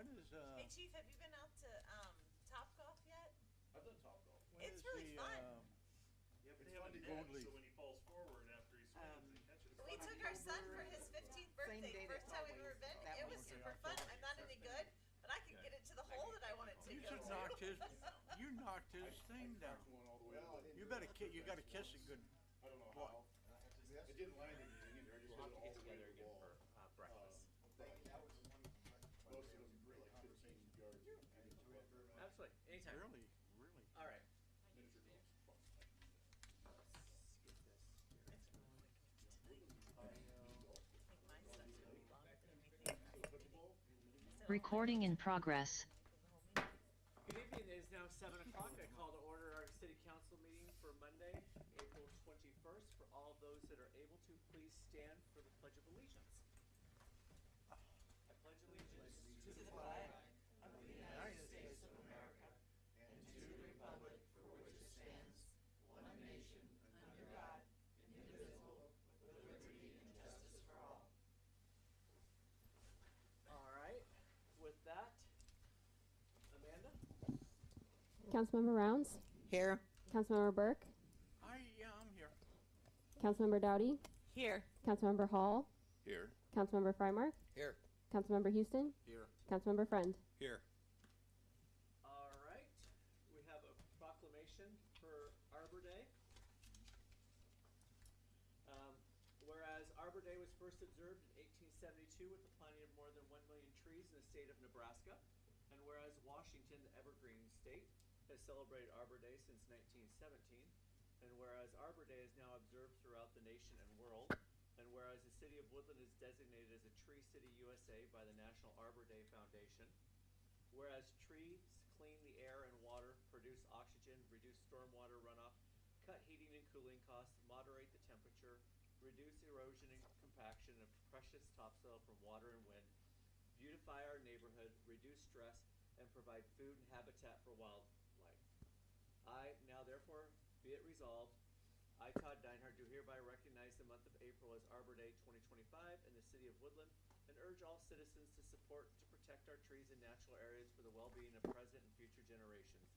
When is Hey Chief, have you been out to Topgolf yet? I've done Topgolf. It's really fun. Yeah, but They it's have fun a to gold catch, leaf. so when he falls forward after he swings and catches. We took our son for his 15th birthday, first time we've ever been. It was super fun. I'm not any good, but I can get it to the hole that I want it to You go should to. you knocked his thing down. One all the way to the- You gotta kiss it good. I don't know how. It didn't land anything either. I just We'll hit have it to all get the way together to the again wall. for breakfast. Most of them were like 15 yards. Absolutely, anytime. Really, really. All right. Miniature golf. Let's get this here. I think my stuff's gonna be longer than anything. Recording in progress. Good evening, it is now 7 o'clock. I call to order our city council meeting for Monday, April 21st. For all of those that are able to, please stand for the Pledge of Allegiance. I pledge allegiance to the flag of the United States of America and to the republic for which it stands, one nation, under God, indivisible, with liberty and justice for all. All right, with that, Amanda? Councilmember Rounds, Here. Councilmember Burke, I'm here. Councilmember Dowdy, Here. Councilmember Hall, Here. Councilmember Frymark, Here. Councilmember Houston, Here. Councilmember Friend. Here. All right, we have a proclamation for Arbor Day. Whereas Arbor Day was first observed in 1872 with the planting of more than 1 million trees in the state of Nebraska, and whereas Washington, the evergreen state, has celebrated Arbor Day since 1917, and whereas Arbor Day is now observed throughout the nation and world, and whereas the city of Woodland is designated as a Tree City USA by the National Arbor Day Foundation, whereas trees clean the air and water, produce oxygen, reduce stormwater runoff, cut heating and cooling costs, moderate the temperature, reduce erosion and compaction of precious topsoil from water and wind, beautify our neighborhood, reduce stress, and provide food and habitat for wildlife. I now therefore be it resolved, I, Todd Deinhardt, do hereby recognize the month of April as Arbor Day 2025 in the city of Woodland and urge all citizens to support to protect our trees and natural areas for the well-being of present and future generations.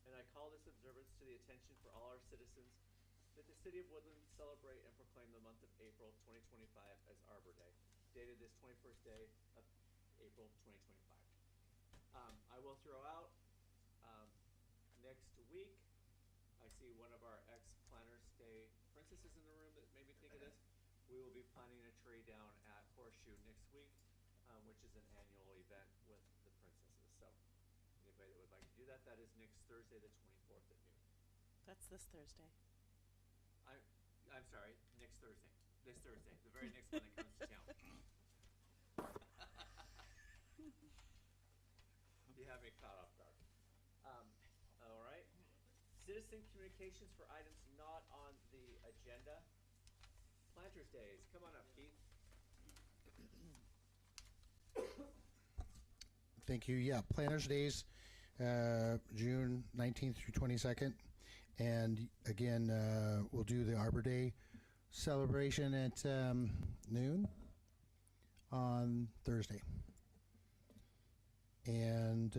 And I call this observance to the attention for all our citizens that the city of Woodland celebrate and proclaim the month of April 2025 as Arbor Day, dated this 21st day of April 2025. I will throw out next week, I see one of our ex-planters Day princesses in the room that made me think of this. We will be planting a tree down at Horseshoe next week, which is an annual event with the princesses. So anybody that would like to do that, that is next Thursday, the 24th at noon. That's this Thursday. I'm sorry, next Thursday. This Thursday, the very next one that comes to town. You have me caught off guard. All right. Citizen communications for items not on the agenda. Planters Days. Come on up, Keith. Thank you. Yeah, Planners Days, June 19th through 22nd. And again, we'll do the Arbor Day celebration at noon on Thursday. And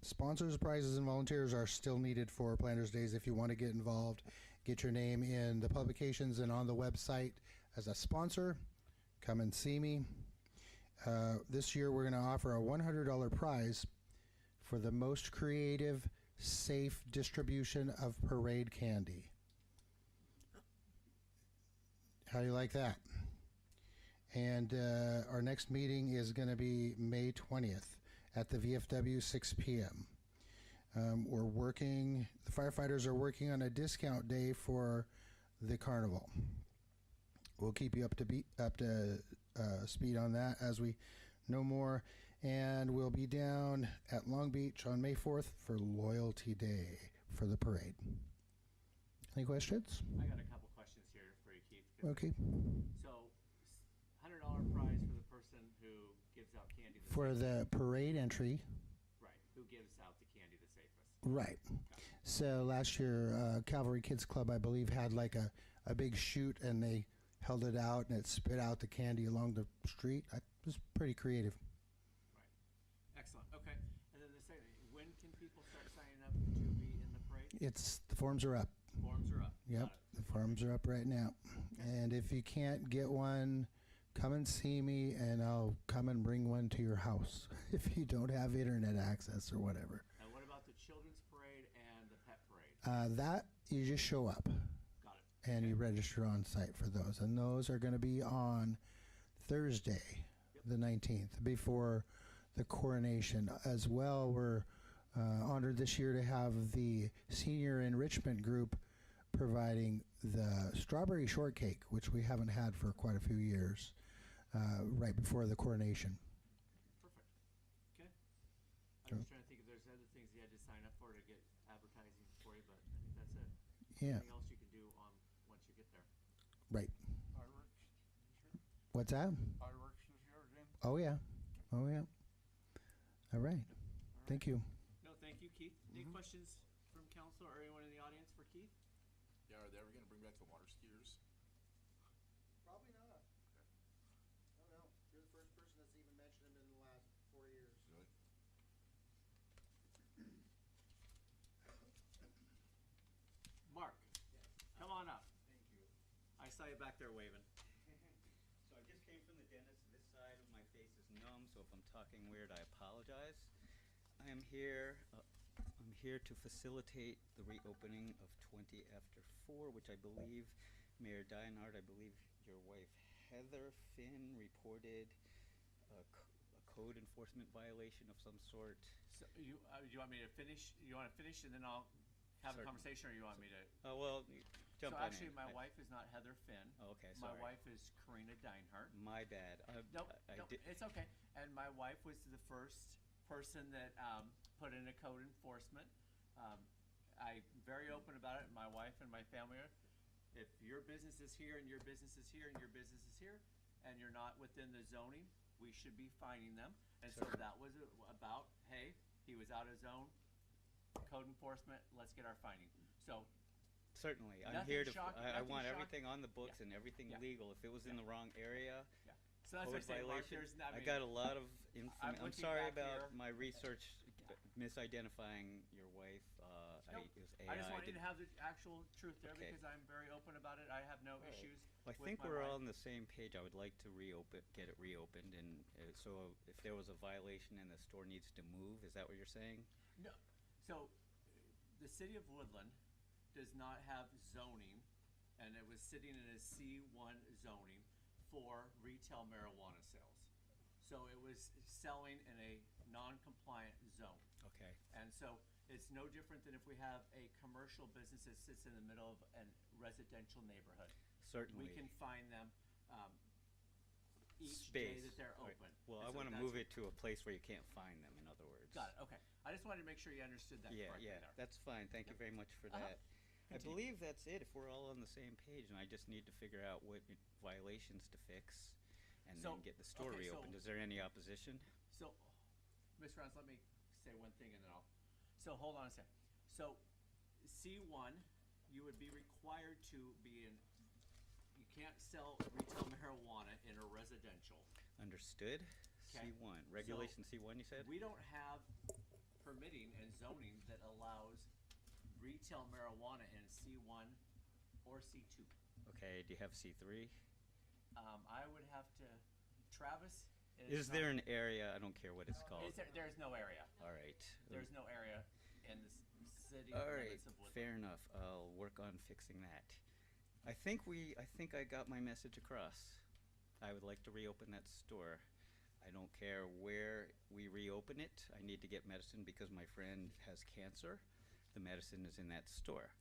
sponsors, prizes, and volunteers are still needed for Planners Days. If you want to get involved, get your name in the publications and on the website as a sponsor. Come and see me. This year we're going to offer a $100 prize for the most creative, safe distribution of parade candy. How do you like that? And our next meeting is going to be May 20th at the VFW, 6 p.m. The firefighters are working on a discount day for the carnival. We'll keep you up to speed on that as we know more. And we'll be down at Long Beach on May 4th for Loyalty Day for the parade. Any questions? I got a couple questions here for you, Keith. Okay. So, $100 prize for the person who gives out candy. For the parade entry. Right. Who gives out the candy the safest? Right. So last year, Cavalry Kids Club, I believe, had like a big chute, and they held it out, and it spit out the candy along the street. It was pretty creative. Right. The forms are up. Forms are up. Yep, Got it. the forms are up right now. And if you can't get one, come and see me, and I'll come and bring one to your house if you don't have internet access or whatever. And what about the children's parade and the pet parade? That you just show up Got it. and you register on site for those, and those are going to be on Thursday, the 19th, before the coronation. As well, we're honored this year to have the senior enrichment group providing the strawberry shortcake, which we haven't had for quite a few years, right before the coronation. Perfect. Okay. I'm just trying to think if there's other things you had to sign up for to get advertising for you, but I think that's it. Yeah. Anything else you can do once you get there? Right. Fireworks, sure. What's that? Fireworks is yours, then? Oh, yeah. Oh, yeah. All right. Thank you. No, thank you, Keith. Any questions from council or anyone in the audience for Keith? Yeah, are they ever gonna bring back the water skiers? Probably not. I don't know. You're the first person that's even mentioned him in the last 4 years. Really? Mark, come on up. Thank you. I saw you back there waving. So I just came from the dentist. This side of my face is numb, so if I'm talking weird, I apologize. I am here. I'm here to facilitate the reopening of 20 after 4, which I believe Mayor Dienhard, I believe your wife Heather Finn reported a code enforcement violation of some sort. So you want me to finish? You want to finish and then I'll have a Certainly. conversation, or you want me to? Oh well, jump So on actually, in. my wife is not Heather Finn. Oh, okay, My sorry. wife is Karina Dienhart. My bad. Nope, I nope, did. it's okay. And my wife was the first person that put in a code enforcement. I'm very open about it. My wife and my family are. If your business is here and your business is here and your business is here, and you're not within the zoning, we should be fining them. And so that was about, hey, he was out of zone, code enforcement, let's get our fining. So Certainly, I'm Nothing here to. shocking- I nothing want shocking. everything on the books and everything Yeah. legal. If it was in the wrong area, yeah, so that's what I'm code saying, Mark. violation. There's not. I got a lot of I'm I'm looking sorry back about here. my research Yeah. misidentifying your wife. Nope. It was AI. I just want you didn't- to have the actual truth there Okay. because I'm very open about it. I have no All right. issues. Well, I with think my we're wife. all on the same page. I would like to get it reopened, and so if there was a violation and the store needs to move, is that what you're saying? No. So, the city of Woodland does not have zoning, and it was sitting in a C1 zoning for retail marijuana sales. So it was selling in a non-compliant zone. Okay. And so it's no different than if we have a commercial business that sits in the middle of a residential neighborhood. Certainly. We can find them each day Space. that they're Right. open. Well, And I so want to that's move what- it to a place where you can't find them. In other words. Got it, okay. I just wanted to make sure you understood that Yeah, correctly yeah, there. that's fine. Thank you very much for Uh-huh. that. I Continue. believe that's it. If we're all on the same page, and I just need to figure out what violations to fix, and So, then get the store okay, so- reopened. Is there any opposition? So, Ms. Rounds, let me say one thing and then I'll, so hold on a second. So, C1, you would be required to be in, you can't sell retail marijuana in a residential. Understood. Okay. C1 regulation. C1. You said. We don't have permitting and zoning that allows retail marijuana in C1 or C2. Okay. Do you have C3? I would have to, Travis? Is there an area? I don't care what it's called. There's no area. All right. There's no area in the city All right. limits of Woodland. Fair enough. I'll work on fixing that. I think I got my message across. I would like to reopen that store. I don't care where we reopen it. I need to get medicine because my friend has cancer. The medicine is in that store.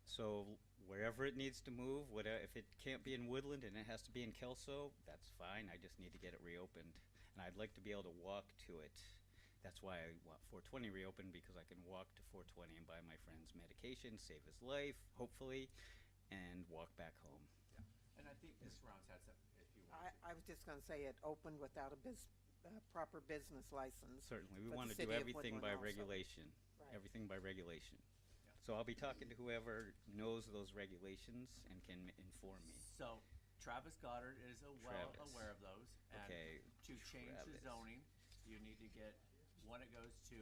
So wherever it needs to move, whatever, if it can't be in Woodland and it has to be in Kelso, that's fine. I just need to get it reopened. And I'd like to be able to walk to it. That's why I want 420 reopened, because I can walk to 420 and buy my friend's medication, save his life, hopefully, and walk back home. Yeah. And I think Ms. Rounds had some, if you want to. I was just gonna say it opened without a proper business license. Certainly, we for the want to city do of everything Woodland by also. regulation. Right. Everything by regulation. Yeah. So I'll be talking to whoever knows those regulations and can inform me. So Travis Goddard is well Travis. aware of those. And Okay, to change the Travis. zoning, you need to get, one, it goes to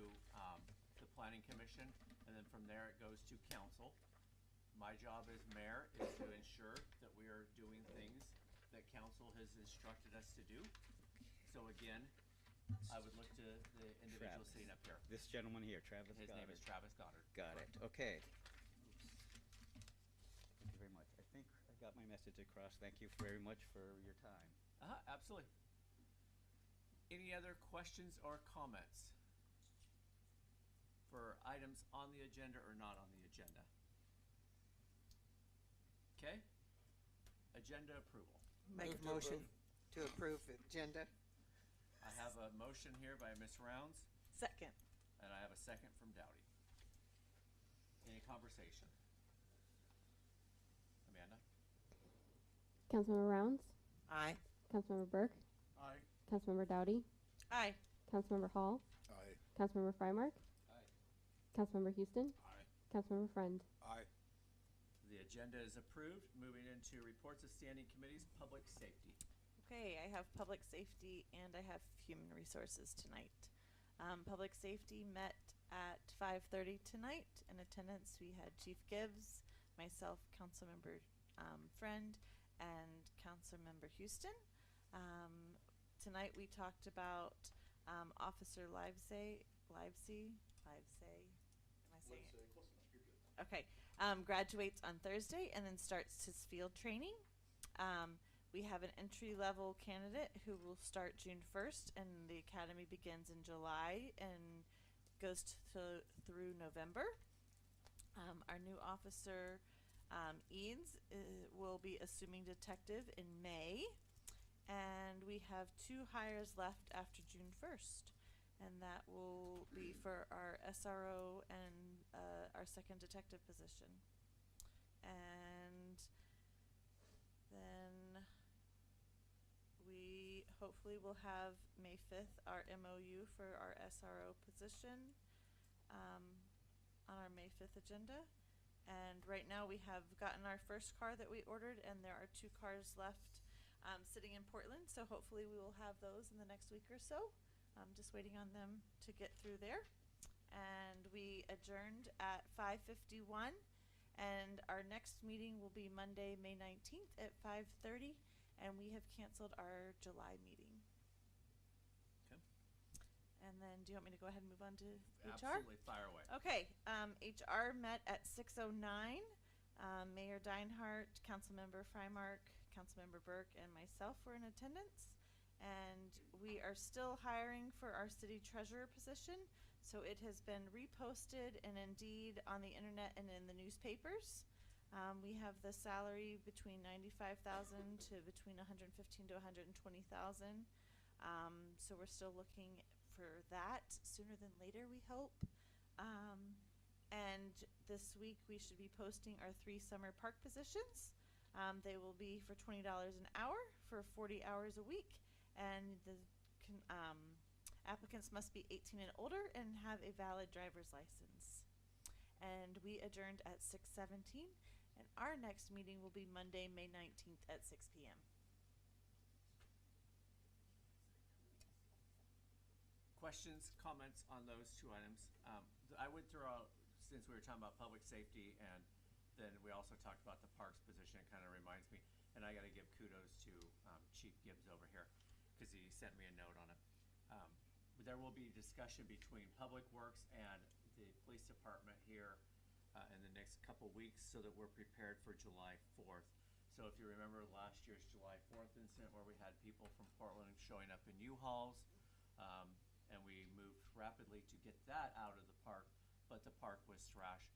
the planning commission, and then from there it goes to council. My job as mayor is to ensure that we are doing things that council has instructed us to do. So again, I would look to the individual Travis. sitting up here. This gentleman here, Travis His name Goddard. is Travis Goddard. Got it, okay. Thank you very much. I think I got my message across. Thank you very much for your time. Absolutely. Any other questions or comments for items on the agenda or not on the agenda? Okay. Agenda approval. Make a motion to approve the agenda. I have a motion here by Ms. Rounds, Second. and I have a second from Dowdy. Any conversation? Amanda? Councilmember Rounds, Aye. Councilmember Burke, Aye. Councilmember Dowdy, Aye. Councilmember Hall, Aye. Councilmember Frymark, Aye. Councilmember Houston, Aye. Councilmember Friend. Aye. The agenda is approved. Moving into reports of standing committees, public safety. Okay, I have public safety and I have human resources tonight. Public safety met at 5:30 tonight. In attendance, we had Chief Gibbs, myself, Councilmember Friend, and Councilmember Houston. Tonight we talked about Officer Livesey. Am I saying it? Close enough, you're good. Okay. Graduates on Thursday and then starts his field training. We have an entry-level candidate who will start June 1st, and the academy begins in July and goes through November. Our new officer, Eads, will be assuming detective in May, and we have 2 hires left after June 1st, and that will be for our SRO and our second detective position. And then we hopefully will have May 5th our MOU for our SRO position on our May 5th agenda. And right now we have gotten our first car that we ordered, and there are 2 cars left sitting in Portland, so hopefully we will have those in the next week or so. I'm just waiting on them to get through there. And we adjourned at 5:51, and our next meeting will be Monday, May 19th at 5:30, and we have canceled our July meeting. Okay. And then, do you want me to go ahead and move on to HR? Absolutely, fire away. Okay, HR met at 6:09. Mayor Deinhardt, Councilmember Frymark, Councilmember Burke, and myself were in attendance. And we are still hiring for our city treasurer position. So it has been reposted and Indeed on the internet and in the newspapers. We have the salary between $95,000 to between $115,000 to $120,000. So we're still looking for that sooner than later, we hope. And this week we should be posting our 3 summer park positions. They will be for $20 an hour for 40 hours a week. And the applicants must be 18 and older and have a valid driver's license. And we adjourned at 6:17, and our next meeting will be Monday, May 19th at 6 p.m. Questions, comments on those 2 items? I would throw out, since we were talking about public safety, and then we also talked about the parks position, it kind of reminds me, and I got to give kudos to Chief Gibbs over here, because he sent me a note on it. There will be discussion between Public Works and the police department here in the next couple weeks, so that we're prepared for July 4th. So if you remember last year's July 4th incident where we had people from Portland showing up in U-Hauls, and we moved rapidly to get that out of the park, but the park was trashed.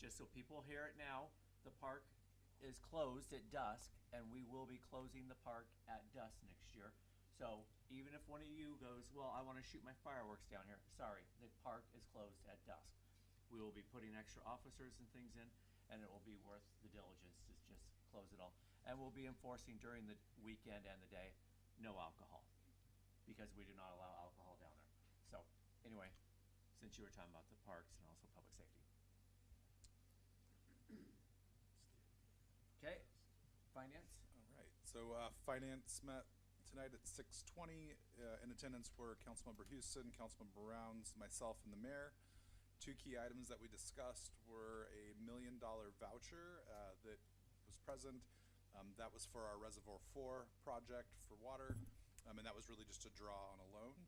Just so people hear it now, the park is closed at dusk, and we will be closing the park at dusk next year. So even if one of you goes, well, I want to shoot my fireworks down here, sorry, the park is closed at dusk. We will be putting extra officers and things in, and it will be worth the diligence to just close it all. And we'll be enforcing during the weekend and the day, no alcohol, because we do not allow alcohol down there. So anyway, since you were talking about the parks and also public safety. Okay, finance? All right, so finance met tonight at 6:20. In attendance were Councilmember Houston, Councilmember Rounds, myself, and the mayor. two key items that we discussed were a $1 million voucher that was present. That was for our Reservoir 4 project for water, and that was really just a draw on a loan.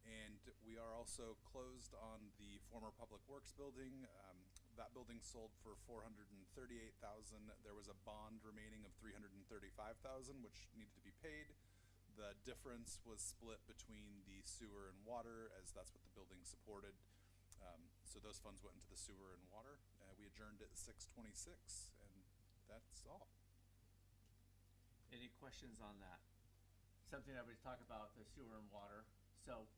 And we are also closed on the former Public Works building. That building sold for $438,000. There was a bond remaining of $335,000, which needed to be paid. The difference was split between the sewer and water, as that's what the building supported. So those funds went into the sewer and water. We adjourned at 6:26, and that's all. Any questions on that? Something that we talk about, the sewer and water. So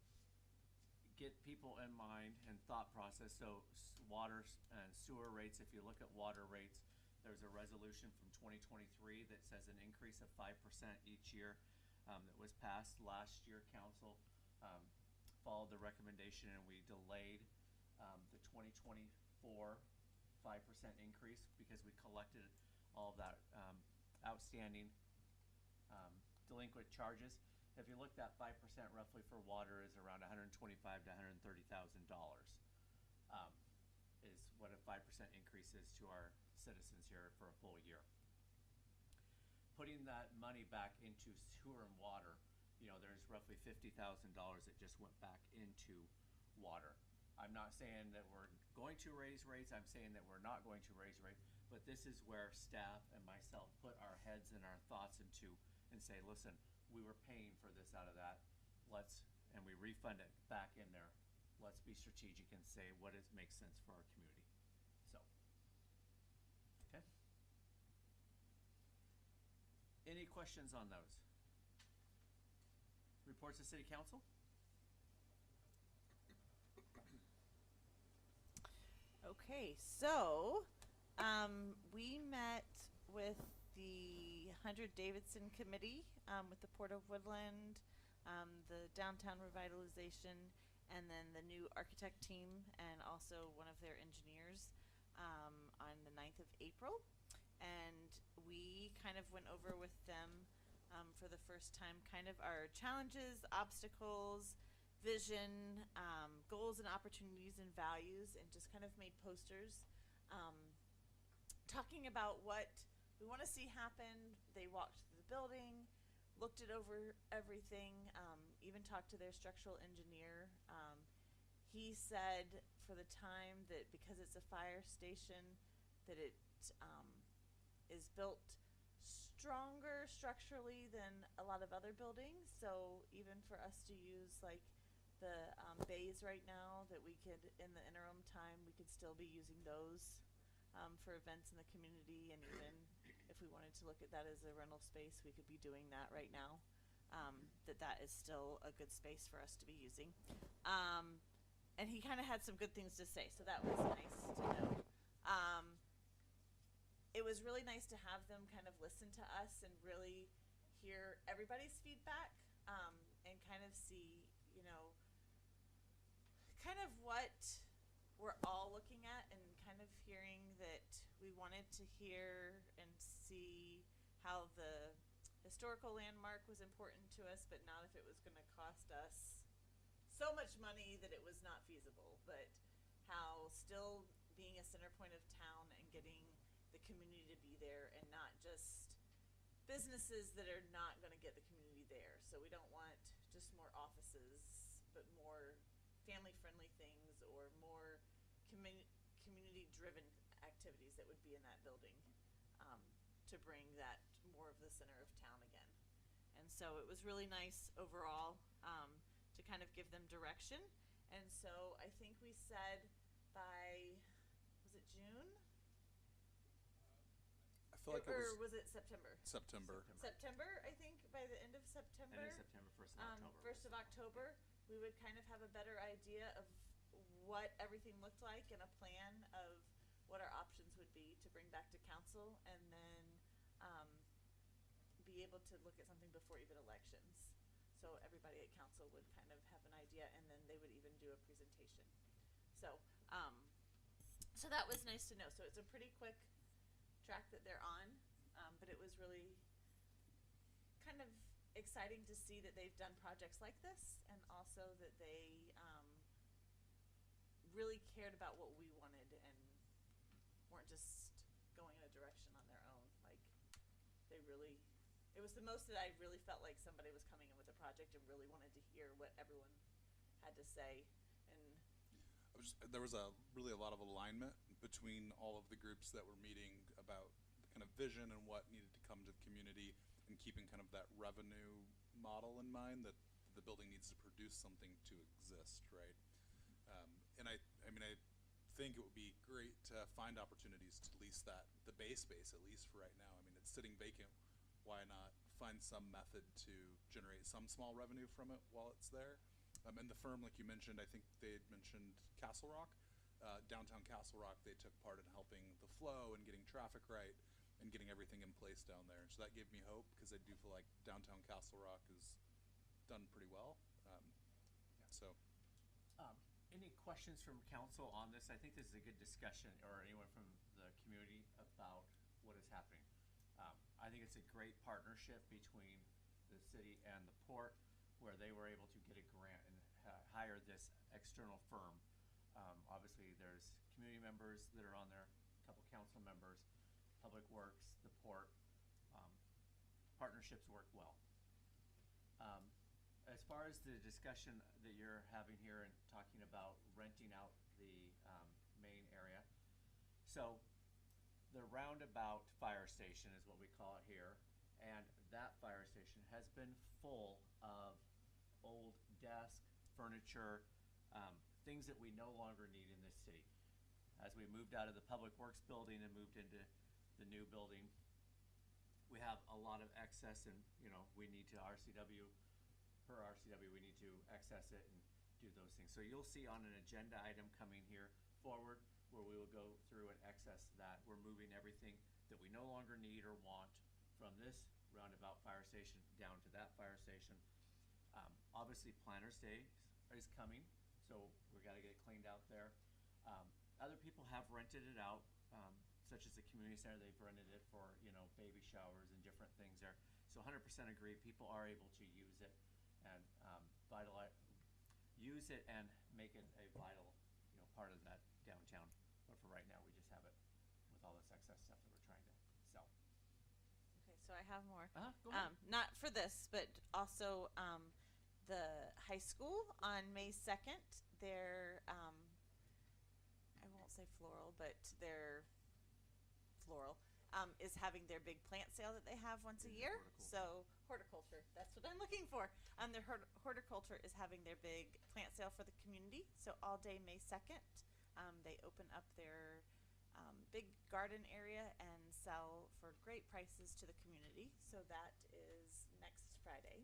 get people in mind and thought process. So water and sewer rates, if you look at water rates, there's a resolution from 2023 that says an increase of 5% each year that was passed. Last year, council followed the recommendation, and we delayed the 2024 5% increase because we collected all of that outstanding delinquent charges. If you look, that 5% roughly for water is around $125,000 to $130,000 is what a 5% increase is to our citizens here for a full year. Putting that money back into sewer and water, you know, there's roughly $50,000 that just went back into water. I'm not saying that we're going to raise rates, I'm saying that we're not going to raise rates, but this is where staff and myself put our heads and our thoughts into and say, listen, we were paying for this out of that, and we refund it back in there. Let's be strategic and say what makes sense for our community. So, okay. Any questions on those? Reports to City Council? Okay, so we met with the 100 Davidson Committee with the Port of Woodland, the downtown revitalization, and then the new architect team, and also one of their engineers on the 9th of April. And we kind of went over with them for the first time kind of our challenges, obstacles, vision, goals and opportunities and values, and just kind of made posters talking about what we want to see happen. They walked through the building, looked it over everything, even talked to their structural engineer. He said for the time that because it's a fire station that it is built stronger structurally than a lot of other buildings, so even for us to use like the bays right now, that we could, in the interim time, we could still be using those for events in the community, and even if we wanted to look at that as a rental space, we could be doing that right now. That is still a good space for us to be using. And he kind of had some good things to say, so that was nice to know. It was really nice to have them kind of listen to us and really hear everybody's feedback, and kind of see, you know, kind of what we're all looking at, and kind of hearing that we wanted to hear and see how the historical landmark was important to us, but not if it was going to cost us so much money that it was not feasible, but how still being a center point of town and getting the community to be there, and not just businesses that are not going to get the community there. So we don't want just more offices, but more family-friendly things, or more community-driven activities that would be in that building, to bring that more of the center of town again. And so it was really nice overall to kind of give them direction. And so I think we said by, was it June? I feel like it was Or was it September? September. September, I think, by the end of September. End of September, 1st of October. 1st of October, we would kind of have a better idea of what everything looked like, and a plan of what our options would be to bring back to council, and then be able to look at something before even elections. So everybody at council would kind of have an idea, and then they would even do a presentation. So, so that was nice to know. So it's a pretty quick track that they're on, but it was really kind of exciting to see that they've done projects like this, and also that they really cared about what we wanted and weren't just going in a direction on their own. Like, they really, it was the most that I really felt like somebody was coming in with a project and really wanted to hear what everyone had to say. And There was really a lot of alignment between all of the groups that were meeting about the kind of vision and what needed to come to the community, and keeping kind of that revenue model in mind, that the building needs to produce something to exist, right? And I mean, I think it would be great to find opportunities to lease the bay space, at least for right now. I mean, it's sitting vacant. Why not find some method to generate some small revenue from it while it's there? And the firm, like you mentioned, I think they had mentioned Castle Rock. Downtown Castle Rock, they took part in helping the flow and getting traffic right and getting everything in place down there. So that gave me hope, because I do feel like downtown Castle Rock is done pretty well. Any questions from council on this? I think this is a good discussion, or anyone from the community, about what is happening. I think it's a great partnership between the city and the port, where they were able to get a grant and hire this external firm. Obviously, there's community members that are on there, a couple council members, Public Works, the port. Partnerships work well. As far as the discussion that you're having here and talking about renting out the main area, so the roundabout fire station is what we call it here, and that fire station has been full of old desk, furniture, things that we no longer need in this city. As we moved out of the Public Works building and moved into the new building, we have a lot of excess, and we need to per RCW, we need to access it and do those things. So you'll see on an agenda item coming here forward, where we will go through and access that. We're moving everything that we no longer need or want from this roundabout fire station down to that fire station. Obviously, Planners Day is coming, so we got to get it cleaned out there. Other people have rented it out, such as the community center. They've rented it for baby showers and different things there. So 100% agree, people are able to use it and use it and make it a vital part of that downtown. But for right now, we just have it with all this excess stuff that we're trying to sell. okay, so I have more. Go ahead. Not for this, but also the high school on May 2nd, their I won't say floral, but their floral is having their big plant sale that they have once a year. So horticulture, that's what I'm looking for. Their horticulture is having their big plant sale for the community. So all day May 2nd, they open up their big garden area and sell for great prices to the community. So that is next Friday.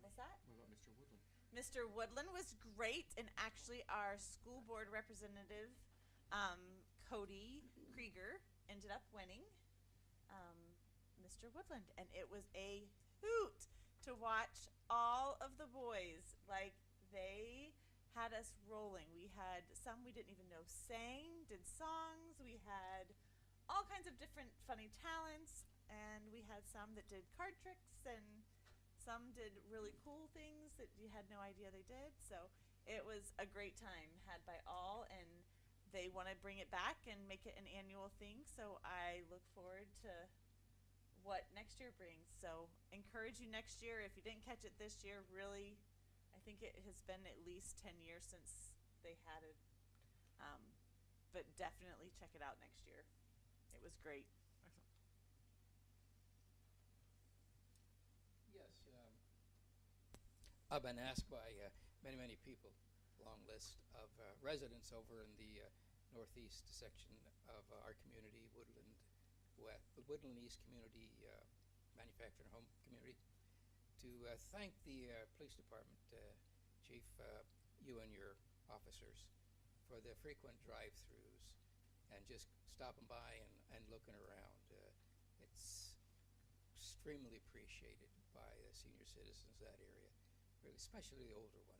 What's that? What about Mr. Woodland? Mr. Woodland was great, and actually our school board representative, Cody Krieger, ended up winning Mr. Woodland, and it was a hoot to watch all of the boys. Like, they had us rolling. We had some we didn't even know sang, did songs. We had all kinds of different funny talents, and we had some that did card tricks, and some did really cool things that you had no idea they did. So it was a great time had by all, and they want to bring it back and make it an annual thing. So I look forward to what next year brings. So encourage you next year. If you didn't catch it this year, really, I think it has been at least 10 years since they had it. But definitely check it out next year. It was great. Excellent. Yes, I've been asked by many people, long list of residents over in the northeast section of our community, Woodland East Community Manufacturing Home Community, to thank the police department, Chief, you and your officers, for the frequent drive-throughs and just stopping by and looking around. It's extremely appreciated by the senior citizens of that area, really, especially the older ones.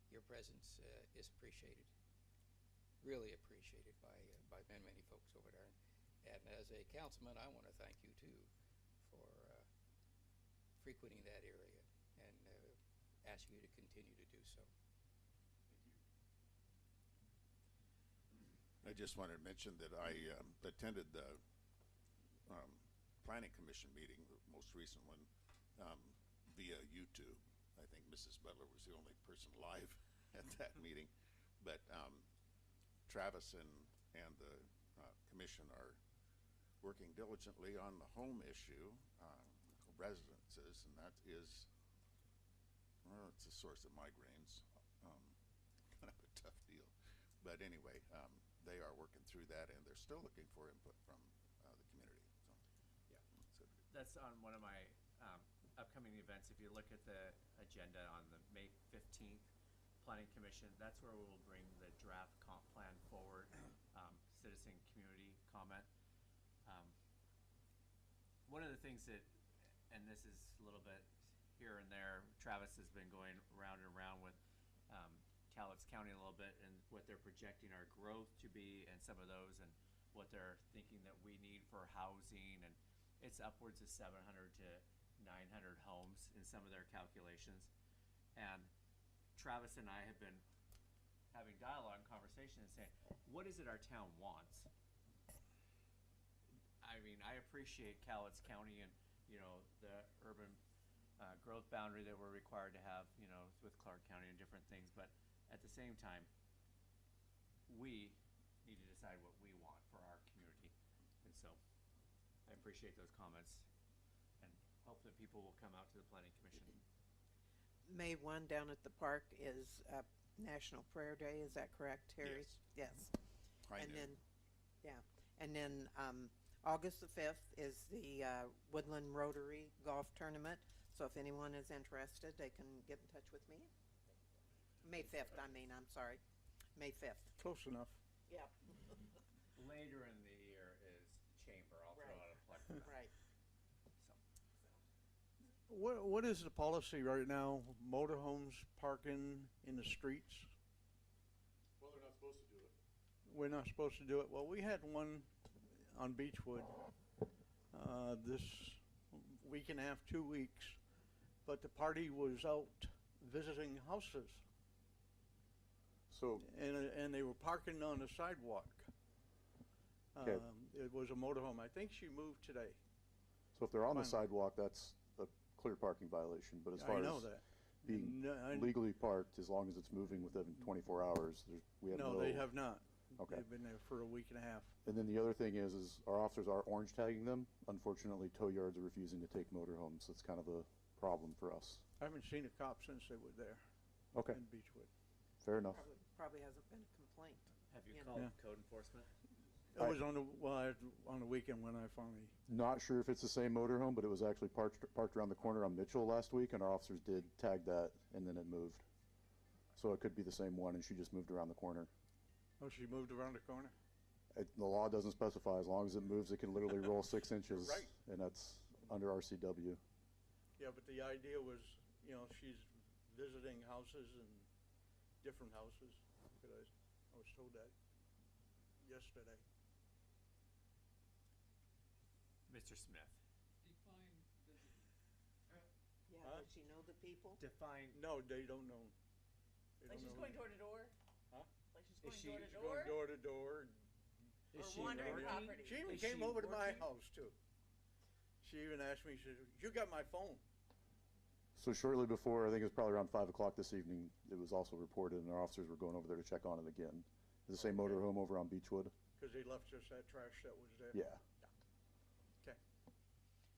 Your presence is appreciated, really appreciated by many folks over there. And as a councilman, I want to thank you too for frequenting that area and ask you to continue to do so. I just wanted to mention that I attended the Planning Commission meeting, the most recent one, via YouTube. I think Mrs. Butler was the only person live at that meeting. But Travis and the commission are working diligently on the home issue, residences, and that is, well, it's a source of migraines. Kind of a tough deal. But anyway, they are working through that, and they're still looking for input from the community. So, Yeah. That's on one of my upcoming events. If you look at the agenda on the May 15th Planning Commission, that's where we'll bring the draft comp plan forward, citizen community comment. One of the things that, and this is a little bit here and there, Travis has been going around and around with Cowlitz County a little bit and what they're projecting our growth to be and some of those and what they're thinking that we need for housing, and it's upwards of 700 to 900 homes in some of their calculations. And Travis and I have been having dialogue and conversation and saying, what is it our town wants? I mean, I appreciate Cowlitz County and, you know, the urban growth boundary that we're required to have, you know, with Clark County and different things, but at the same time, we need to decide what we want for our community. And so I appreciate those comments and hope that people will come out to the Planning Commission. May 1 down at the park is National Prayer Day. Is that correct, Terry? Yes. high And noon. then, yeah, and then August the 5th is the Woodland Rotary Golf Tournament. So if anyone is interested, they can get in touch with me. May 5th, I mean, I'm sorry. May 5th. Close enough. Yeah. Later in the year is chamber. I'll throw out a plug for that. Right. So. What is the policy right now? Motorhomes parking in the streets? Well, they're not supposed to do it. We're not supposed to do it. Well, we had one on Beechwood this week and a half, 2 weeks, but the party was out visiting houses. So, And they were parking on the sidewalk. Okay. It was a motorhome. I think she moved today. so if they're on the Fine. sidewalk, that's a clear parking violation, but as far I know as that. being And, legally parked, as long as it's moving within 24 hours, we have no. no, they have not. Okay. They've been there for a week and a half. And then the other thing is our officers are orange tagging them. Unfortunately, tow yards are refusing to take motorhomes. That's kind of a problem for us. I haven't seen a cop since they were there Okay, in Beechwood. fair enough. Probably hasn't been a complaint. Have you Yeah. called Yeah. code enforcement? It was on the weekend when I finally. Not sure if it's the same motorhome, but it was actually parked around the corner on Mitchell last week, and our officers did tag that, and then it moved. So it could be the same one, and she just moved around the corner. Oh, she moved around the corner? The law doesn't specify. As long as it moves, it can literally roll 6 inches, Right. and that's under RCW. Yeah, but the idea was, you know, she's visiting houses and different houses. Because I was told that yesterday. Mr. Smith, Yeah, Huh? does she know the people? define, No, they don't know. They Like don't she's know going me. door to door? Huh? Like she's Is going she- door to She's door? going door to door. is Or she wandering working? property. She even Is came she over to my working? house too. She even asked me, she said, "You got my phone?" So shortly before, I think it was probably around 5 o'clock this evening, it was also reported, and our officers were going over there to check on it again. It's the same Okay. motorhome over on Beechwood. Because they left just that trash that was there. Yeah. Okay.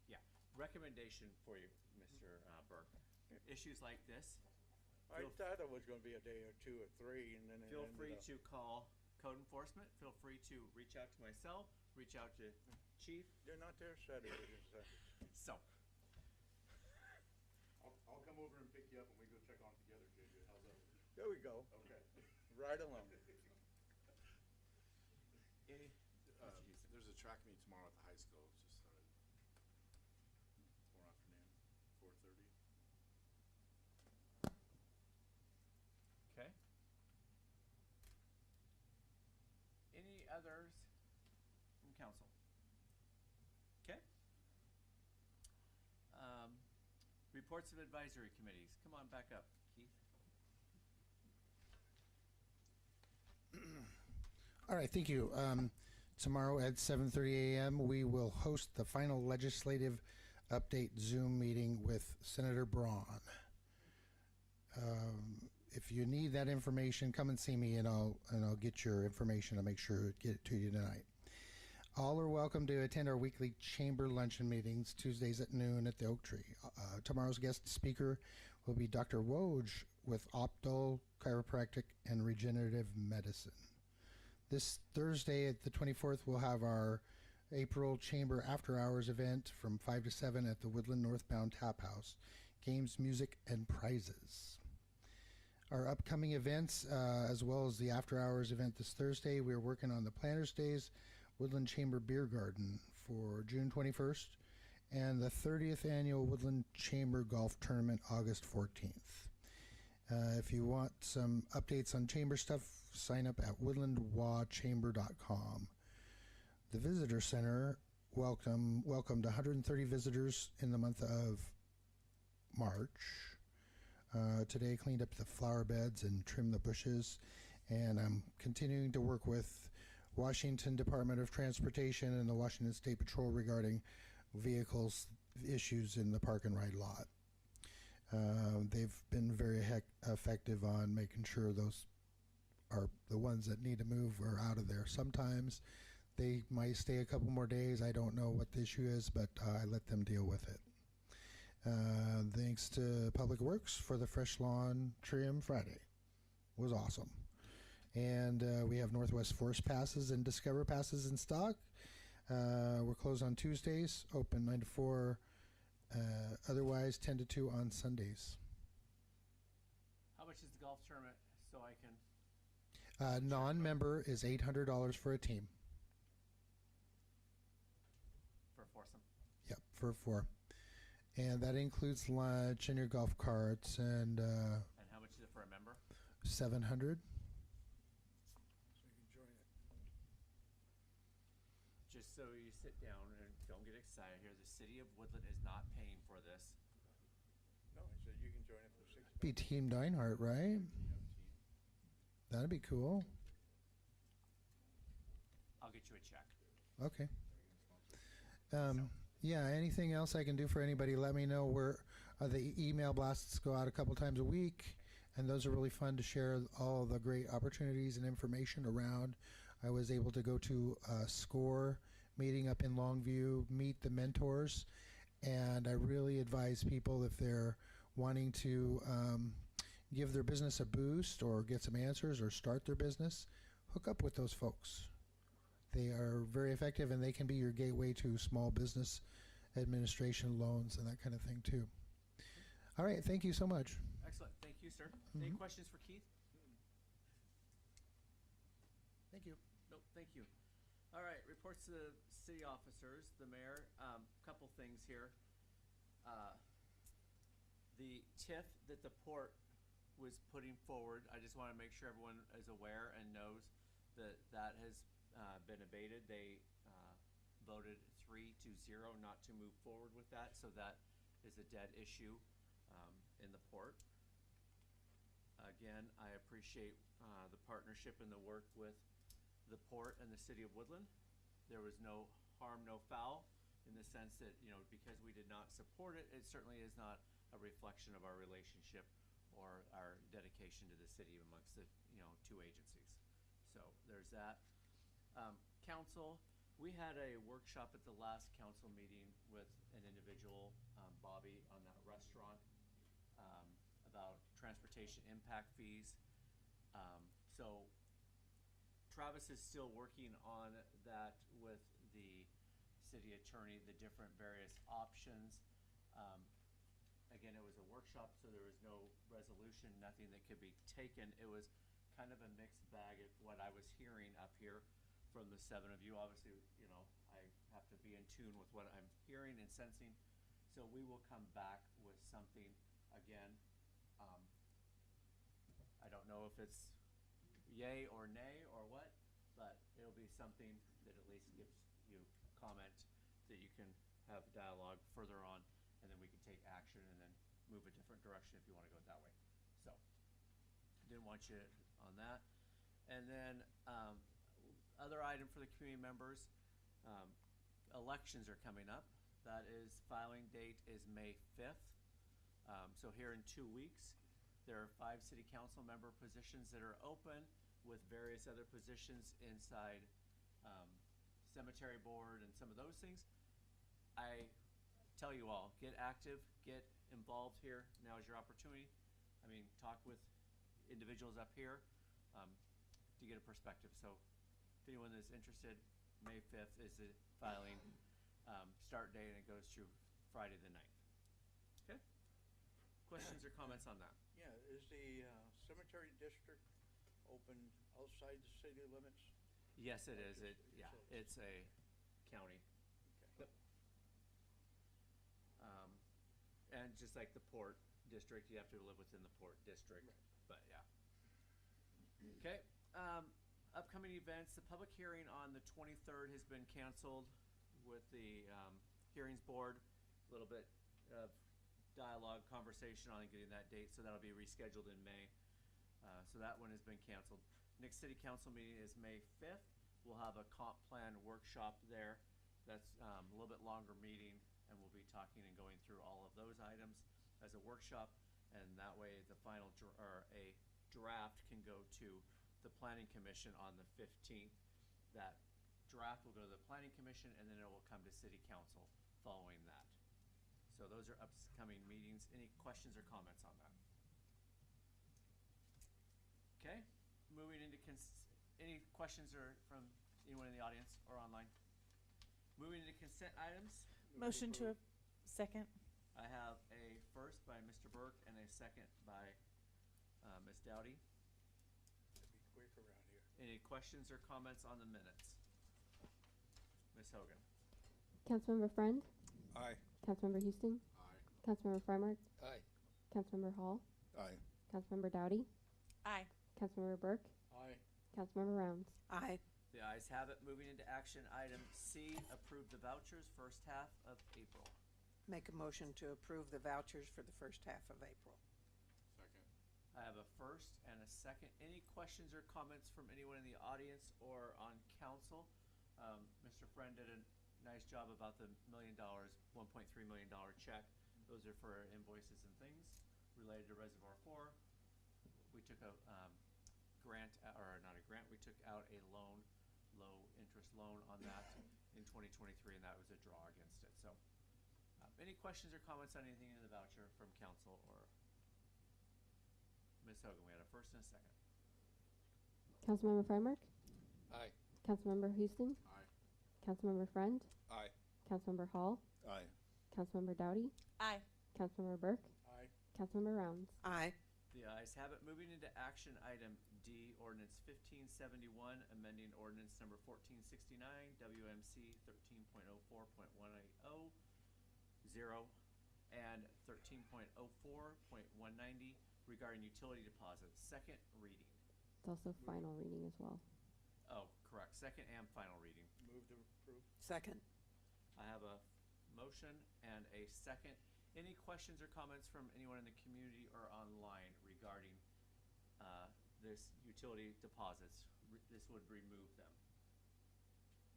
Yeah, recommendation for you, Mr. Burke. Issues like this, I Feel- thought it was going to be a day or two or three, and then it feel ended free up- to call code enforcement. Feel free to reach out to myself, reach out to chief. They're not there Saturday. So, I'll come over and pick you up and we go check on it together, JJ. How's that? There we go. Okay. Right along. any, There's a track meet tomorrow at the high school. It's just started. Tomorrow afternoon, 4:30. okay. Any others from council? Okay. reports of advisory committees. Come on back up, Keith. All right, thank you. Tomorrow at 7:30 a.m., we will host the final legislative update Zoom meeting with Senator Braun. If you need that information, come and see me, and I'll get your information. I'll make sure to get it to you tonight. All are welcome to attend our weekly chamber luncheon meetings Tuesdays at noon at the Oak Tree. Tomorrow's guest speaker will be Dr. Woj with Optal Chiropractic and Regenerative Medicine. This Thursday at the 24th, we'll have our April Chamber After Hours event from 5 to 7 at the Woodland Northbound Tap House. Games, music, and prizes. Our upcoming events, as well as the After Hours event this Thursday, we are working on the Planters Days Woodland Chamber Beer Garden for June 21st and the 30th Annual Woodland Chamber Golf Tournament August 14th. If you want some updates on chamber stuff, sign up at woodlandwachamber.com. The Visitor Center welcomed 130 visitors in the month of March. Today cleaned up the flower beds and trimmed the bushes, and I'm continuing to work with Washington Department of Transportation and the Washington State Patrol regarding vehicles issues in the park and ride lot. They've been very effective on making sure those are the ones that need to move are out of there. Sometimes they might stay a couple more days. I don't know what the issue is, but I let them deal with it. Thanks to Public Works for the fresh lawn trim Friday. It was awesome. And we have Northwest Forest passes and Discover passes in stock. We're closed on Tuesdays, open 9 to 4. Otherwise, 10 to 2 on Sundays. How much is the golf tournament so I can? Non-member is $800 for a team. For a foursome? Yep, for 4. And that includes lunch and your golf carts and And how much is it for a member? $700. Just so you sit down and don't get excited here, the city of Woodland is not paying for this. No, I said you can join it for $6. Be Team Deinhardt, right? That'd be cool. I'll get you a check. Okay. Yeah, anything else I can do for anybody, let me know. The email blasts go out a couple times a week, and those are really fun to share all the great opportunities and information around. I was able to go to a SCORE meeting up in Longview, meet the mentors, and I really advise people if they're wanting to give their business a boost or get some answers or start their business, hook up with those folks. They are very effective, and they can be your gateway to small business administration loans and that kind of thing too. All right, thank you so much. Excellent. Thank you, sir. Any questions for Keith? Thank you. Nope, thank you. All right, reports to the city officers, the mayor. Couple things here. The TIF that the port was putting forward, I just want to make sure everyone is aware and knows that that has been abated. They voted 3-0 not to move forward with that, so that is a dead issue in the port. Again, I appreciate the partnership and the work with the port and the city of Woodland. There was no harm, no foul, in the sense that, you know, because we did not support it, it certainly is not a reflection of our relationship or our dedication to the city amongst the, you know, two agencies. So there's that. Council, we had a workshop at the last council meeting with an individual, Bobby, on that restaurant, about transportation impact fees. So Travis is still working on that with the city attorney, the different various options. Again, it was a workshop, so there was no resolution, nothing that could be taken. It was kind of a mixed bag of what I was hearing up here from the 7 of you. Obviously, you know, I have to be in tune with what I'm hearing and sensing. So we will come back with something again. I don't know if it's yay or nay or what, but it'll be something that at least gives you comment that you can have dialogue further on, and then we can take action and then move a different direction if you want to go it that way. So, didn't want you on that. And then, other item for the community members, elections are coming up. That is, filing date is May 5th. So here in 2 weeks, there are 5 city council member positions that are open with various other positions inside cemetery board and some of those things. I tell you all, get active, get involved here. Now is your opportunity. I mean, talk with individuals up here to get a perspective. So if anyone is interested, May 5th is the filing start date, and it goes through Friday the 9th. Okay? Questions or comments on that? Yeah, is the cemetery district open outside the city limits? Yes, it is. Okay, Yeah, so it's a county. Okay. Yep. And just like the port district, you have to live within the port district. Right. But yeah. Okay. Upcoming events. The public hearing on the 23rd has been canceled with the hearings board. A little bit of dialogue, conversation on getting that date, so that'll be rescheduled in May. So that one has been canceled. Next city council meeting is May 5th. We'll have a comp plan workshop there. That's a little bit longer meeting, and we'll be talking and going through all of those items as a workshop, and that way the final a draft can go to the planning commission on the 15th. That draft will go to the planning commission, and then it will come to city council following that. So those are upcoming meetings. Any questions or comments on that? Okay, moving into any questions or from anyone in the audience or online? Moving into consent items. Motion to, second. I have a first by Mr. Burke and a second by Ms. Dowdy. It'd be quick around here. Any questions or comments on the minutes? Ms. Hogan. Councilmember Friend, Aye. Councilmember Houston, Aye. Councilmember Freimark, Aye. Councilmember Hall, Aye. Councilmember Dowdy, Aye. Councilmember Burke, Aye. Councilmember Rounds. Aye. The ayes have it. Moving into action item C, approve the vouchers first half of April. Make a motion to approve the vouchers for the first half of April. Second. I have a first and a second. Any questions or comments from anyone in the audience or on council? Mr. Friend did a nice job about the $1 million, $1.3 million check. Those are for invoices and things related to Reservoir 4. We took a grant, or not a grant, we took out a low interest loan on that in 2023, and that was a draw against it. So any questions or comments on anything in the voucher from council or Ms. Hogan? We had a first and a second. Councilmember Freimark, Aye. Councilmember Houston, Aye. Councilmember Friend, Aye. Councilmember Hall, Aye. Councilmember Dowdy, Aye. Councilmember Burke, Aye. Councilmember Rounds. Aye. The ayes have it. Moving into action item D, ordinance 1571, amending ordinance number 1469, WMC 13.04.180, and 13.04.190 regarding utility deposits. Second reading. It's also final reading as well. Oh, correct. Second and final reading. Move to approve. Second. I have a motion and a second. Any questions or comments from anyone in the community or online regarding this utility deposits? This would remove them.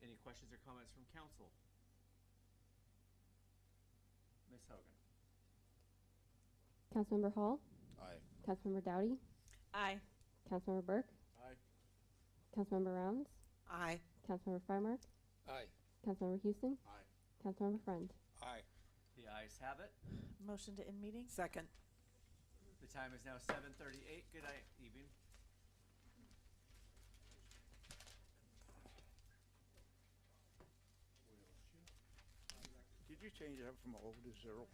Any questions or comments from council? Ms. Hogan. Councilmember Hall, Aye. Councilmember Dowdy, Aye. Councilmember Burke, Aye. Councilmember Rounds, Aye. Councilmember Freimark, Aye. Councilmember Houston, Aye. Councilmember Friend. Aye. The ayes have it. Motion to end meeting? Second. The time is now 7:38. Good night, evening. Did you change that from 0 to 0?